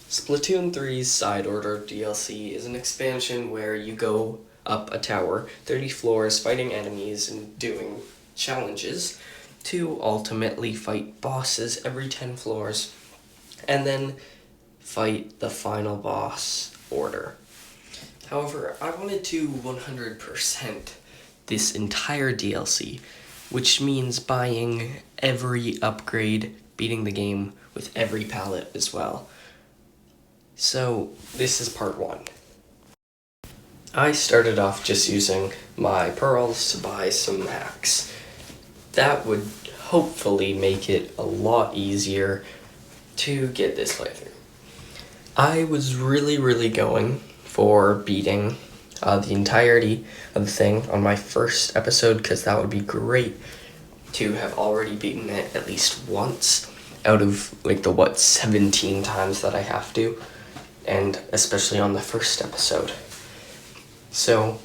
Splatoon 3's Side Order DLC is an expansion where you go up a tower, 30 floors, fighting enemies and doing challenges to ultimately fight bosses every 10 floors, and then fight the final boss order. However, I wanted to 100% this entire DLC, which means buying every upgrade, beating the game with every palette as well. So, this is part 1. I started off just using my pearls to buy some hacks. That would hopefully make it a lot easier to get this playthrough. I was really going for beating the entirety of the thing on my first episode, because that would be great to have already beaten it at least once out of the 17 times that I have to, and especially on the first episode. So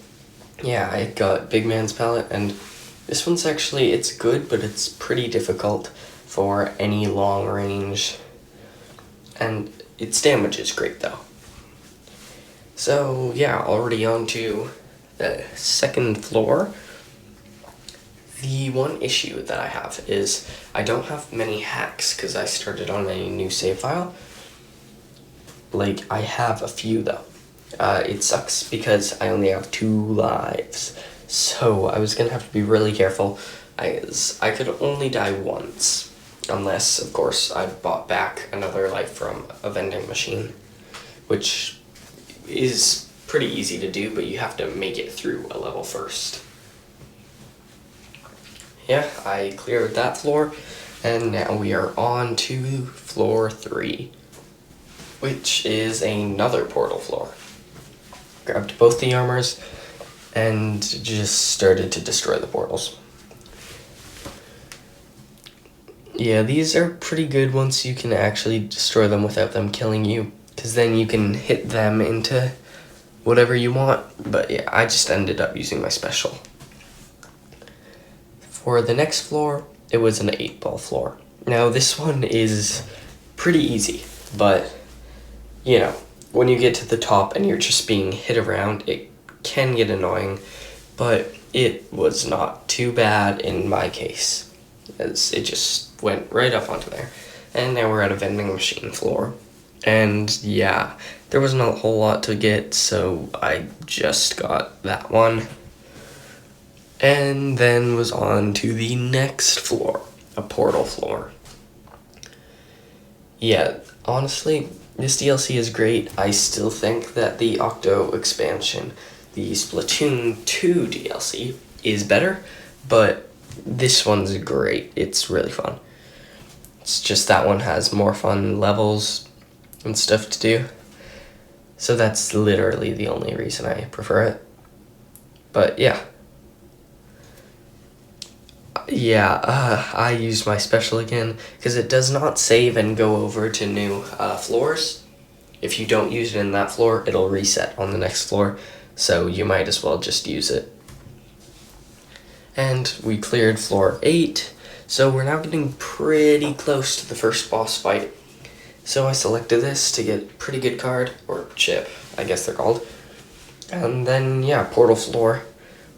yeah, I got Big Man's palette, and this one's actually, it's good, but it's pretty difficult for any long range, and its damage is great though. So yeah, already on to the second floor. The one issue that I have is I don't have many hacks because I started on a new save file. I have a few though. It sucks because I only have 2 lives. So I was gonna have to be really careful. I could only die once. Unless, of course, I bought back another life from a vending machine. Which is pretty easy to do, but you have to make it through a level first. Yeah, I cleared that floor, and now we are on to floor 3, which is another portal floor. Grabbed both the armors and just started to destroy the portals. Yeah, these are pretty good once you can actually destroy them without them killing you, because then you can hit them into whatever you want. But yeah, I just ended up using my special. For the next floor, it was an 8-ball floor. Now this one is pretty easy, but you know, when you get to the top and you're just being hit around, it can get annoying, but it was not too bad in my case, as it just went right up onto there. And now we're at a vending machine floor. And yeah, there wasn't a whole lot to get, so I just got that one. And then was on to the next floor, a portal floor. Yeah, honestly, this DLC is great. I still think that the Octo expansion, the Splatoon 2 DLC, is better, but this one's great. It's really fun. It's just that one has more fun levels and stuff to do. So that's literally the only reason I prefer it. But yeah. I used my special again, because it does not save and go over to new floors. If you don't use it in that floor, it'll reset on the next floor, so you might as well just use it. And we cleared floor 8, so we're now getting pretty close to the first boss fight. So I selected this to get pretty good card, or chip, I guess they're called. And then, yeah, portal floor,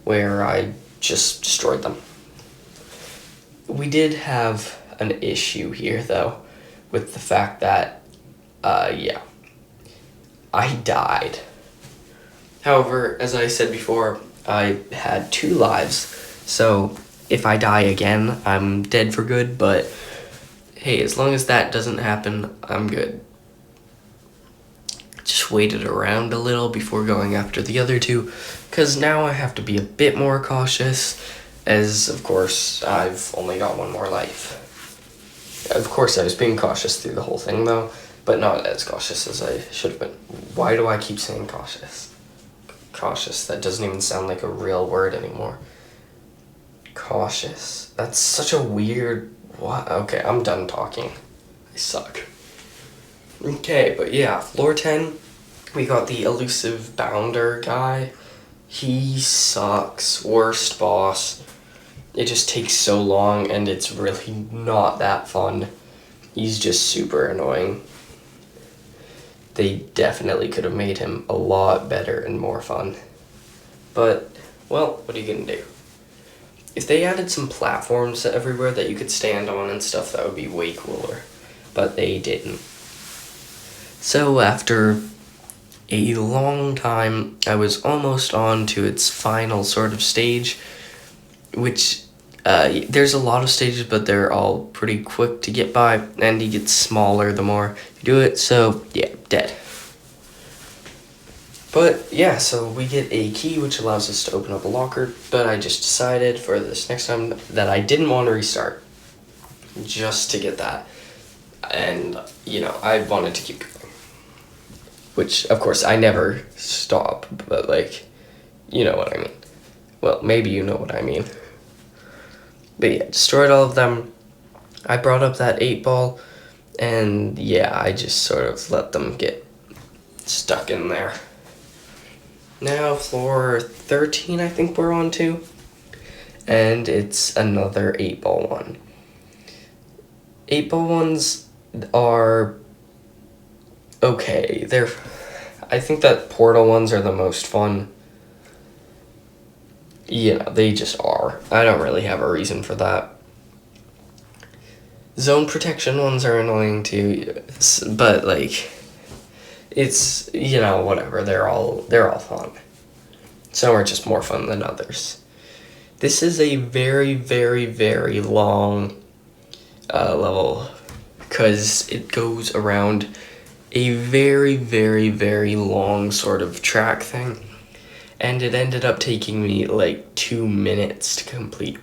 where I just destroyed them. We did have an issue here, though, with the fact that, I died. However, as I said before, I had 2 lives, so if I die again, I'm dead for good, but hey, as long as that doesn't happen, I'm good. Just waited around a little before going after the other 2, because now I have to be a bit more cautious, as, of course, I've only got 1 more life. Of course, I was being cautious through the whole thing, though, but not as cautious as I should have been. Why do I keep saying cautious? Cautious, that doesn't even sound like a real word anymore. Cautious. That's such a weird... What? Okay, I'm done talking. I suck. Okay, but yeah, floor 10, we got the elusive bounder guy. He sucks. Worst boss. It just takes so long, and it's really not that fun. He's just super annoying. they definitely could have made him a lot better and more fun. But, well, what are you gonna do? If they added some platforms everywhere that you could stand on and stuff, that would be way cooler. But they didn't. So after a long time, I was almost on to its final sort of stage, which there's a lot of stages, but they're all pretty quick to get by, and he gets smaller the more you do it, so yeah, dead. But yeah, so we get a key which allows us to open up a locker, but I just decided for this next time that I didn't want to restart, just to get that. And, you know, I wanted to keep going. Which, of course, I never stop, but, like, you know what I mean. Well, maybe you know what I mean. But yeah, destroyed all of them. I brought up that 8-ball, and yeah, I just sort of let them get stuck in there. Now, floor 13, I think we're on to. And it's another 8-ball one. 8-ball ones are okay. I think that portal ones are the most fun. Yeah, they just are. I don't really have a reason for that. Zone protection ones are annoying too, but like, it's, you know, whatever. They're all fun. Some are just more fun than others. This is a very, very, very long level because it goes around a very, very, very long sort of track thing. And it ended up taking me like 2 minutes to complete.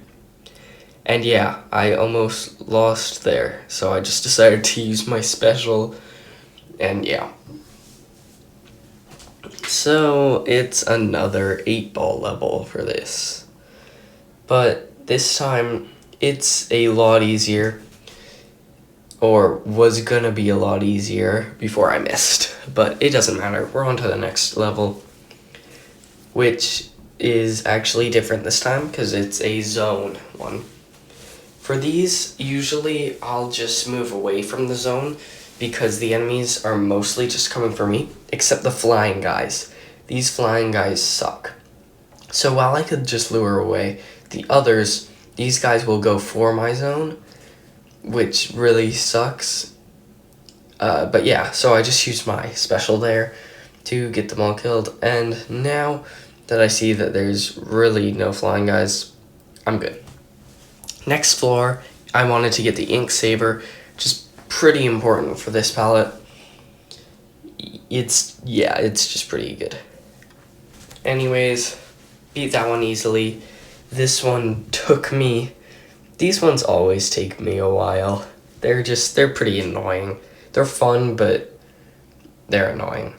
And yeah, I almost lost there. So I just decided to use my special. And yeah. So it's another 8-ball level for this. But this time it's a lot easier. Or was gonna be a lot easier before I missed. But it doesn't matter. We're on to the next level, which is actually different this time because it's a zone one. For these, usually I'll just move away from the zone because the enemies are mostly just coming for me, except the flying guys. These flying guys suck. So while I could just lure away the others, these guys will go for my zone, which really sucks. But yeah, so I just used my special there to get them all killed, and now that I see that there's really no flying guys, I'm good. Next floor, I wanted to get the ink saber, which is pretty important for this palette. It's just pretty good. Anyways, beat that one easily. This one took me, these ones always take me a while. They're pretty annoying. They're fun, but they're annoying.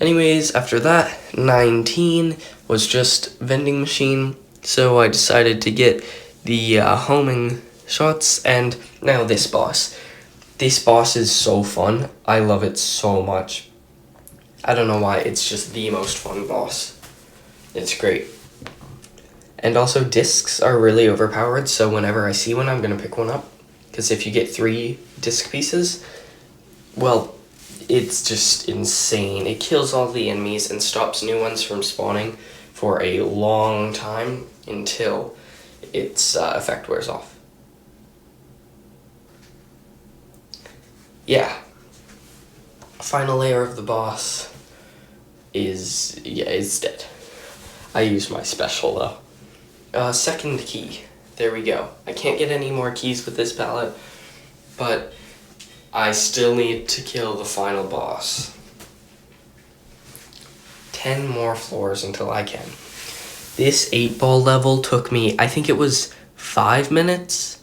Anyways, after that, 19 was just vending machine, so I decided to get the homing shots, and now this boss. This boss is so fun. I love it so much. I don't know why, it's just the most fun boss. It's great. And also, discs are really overpowered, so whenever I see one, I'm going to pick one up. Because if you get 3 disc pieces, well, it's just insane. It kills all the enemies and stops new ones from spawning for a long time until its effect wears off. Yeah. Final layer of the boss is, it's dead. I used my special though. Second key. There we go. I can't get any more keys with this palette, but I still need to kill the final boss. 10 more floors until I can. This 8-ball level took me, I think it was 5 minutes.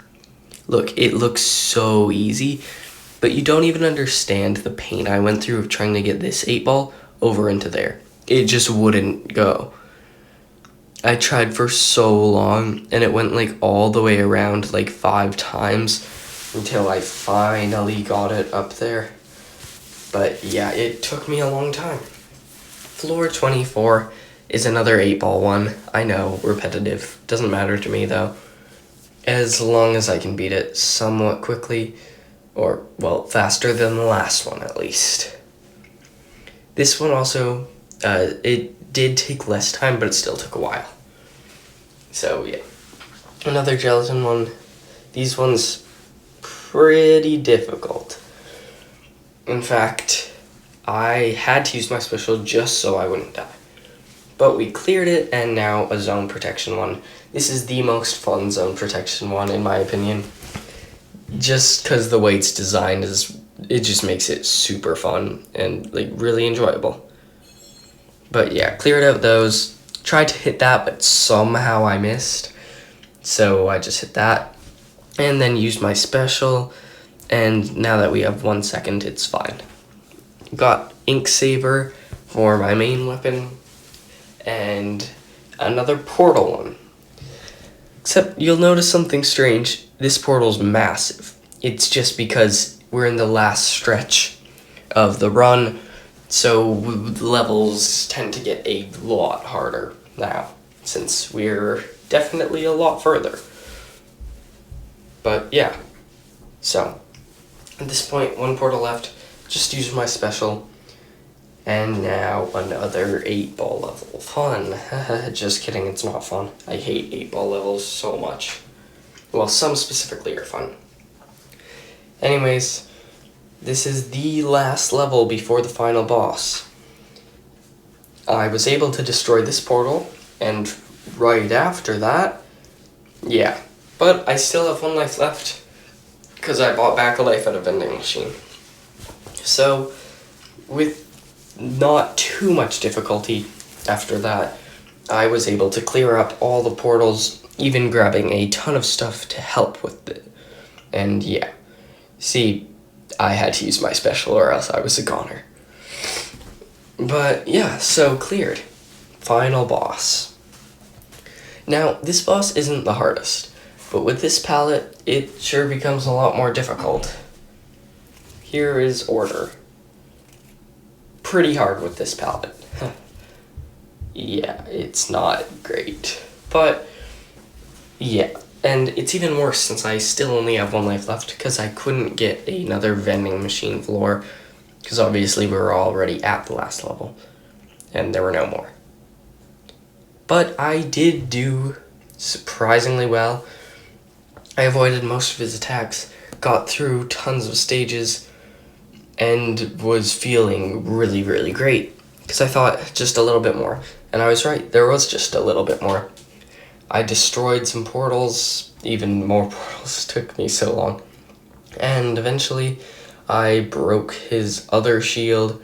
Look, it looks so easy, but you don't even understand the pain I went through of trying to get this 8-ball over into there. It just wouldn't go. I tried for so long, and it went like all the way around like 5 times until I finally got it up there. But yeah, it took me a long time. Floor 24 is another 8-ball one. I know, repetitive. Doesn't matter to me though. As long as I can beat it somewhat quickly. Or, well, faster than the last one at least. This one also, it did take less time, but it still took a while. So, yeah. Another gelatin one. These ones, pretty difficult. In fact, I had to use my special just so I wouldn't die. But we cleared it, and now a zone protection one. This is the most fun zone protection one, in my opinion. Just because the way it's designed it just makes it super fun and like really enjoyable. But yeah, cleared out those. Tried to hit that, but somehow I missed. So I just hit that. And then used my special. And now that we have 1 second, it's fine. Got Ink Saber for my main weapon. And another portal one. Except you'll notice something strange. This portal's massive. It's just because we're in the last stretch of the run. So levels tend to get a lot harder now, since we're definitely a lot further. But yeah, so at this point, 1 portal left, just use my special, and now another 8-ball level. Fun. Just kidding, it's not fun. I hate 8-ball levels so much. Well, some specifically are fun. Anyways, this is the last level before the final boss. I was able to destroy this portal, and right after that, yeah. But I still have 1 life left, because I bought back a life at a vending machine. So, with not too much difficulty after that, I was able to clear up all the portals, even grabbing a ton of stuff to help with it. And yeah, see, I had to use my special or else I was a goner. But yeah, so cleared. Final boss. Now, this boss isn't the hardest, but with this palette, it sure becomes a lot more difficult. Here is order. Pretty hard with this palette. Yeah, it's not great. But, yeah. And it's even worse since I still only have 1 life left because I couldn't get another vending machine floor because obviously we were already at the last level and there were no more. But I did do surprisingly well. I avoided most of his attacks, got through tons of stages, and was feeling really, really great because I thought just a little bit more. And I was right, there was just a little bit more. I destroyed some portals, even more portals, took me so long. And eventually, I broke his other shield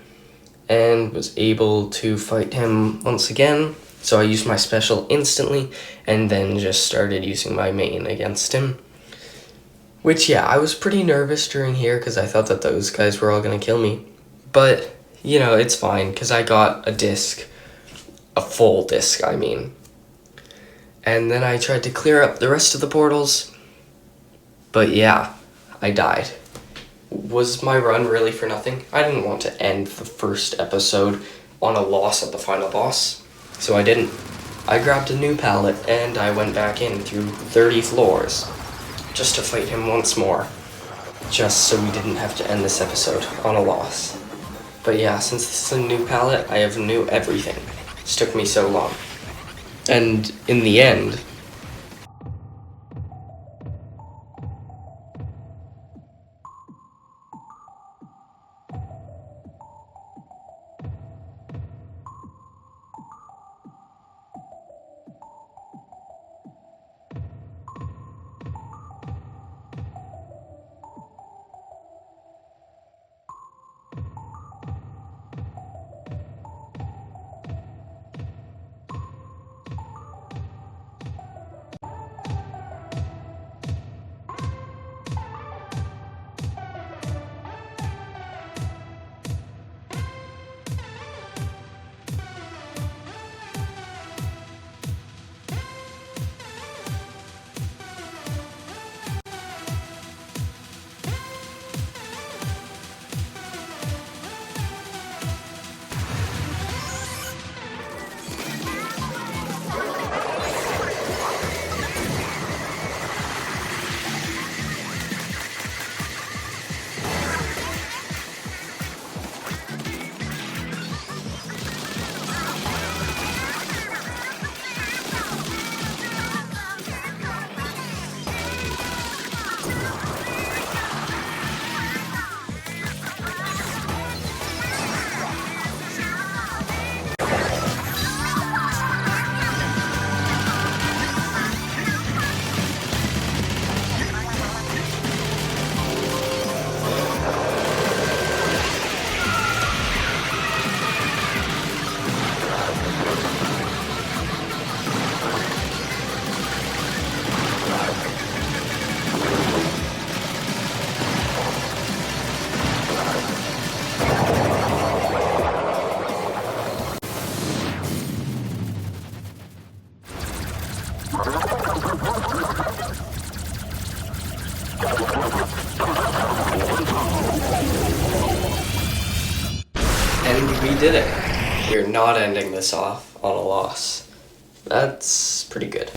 and was able to fight him once again. So I used my special instantly, and then just started using my main against him. Which, yeah, I was pretty nervous during here because I thought that those guys were all going to kill me. But, you know, it's fine because I got a disc, a full disc, I mean. And then I tried to clear up the rest of the portals. But yeah, I died. Was my run really for nothing? I didn't want to end the first episode on a loss at the final boss, so I didn't. I grabbed a new palette and I went back in through 30 floors just to fight him once more, just so we didn't have to end this episode on a loss. But yeah, since this is a new palette, I have new everything. This took me so long. And in the end, And we did it. We're not ending this off on a loss. That's pretty good.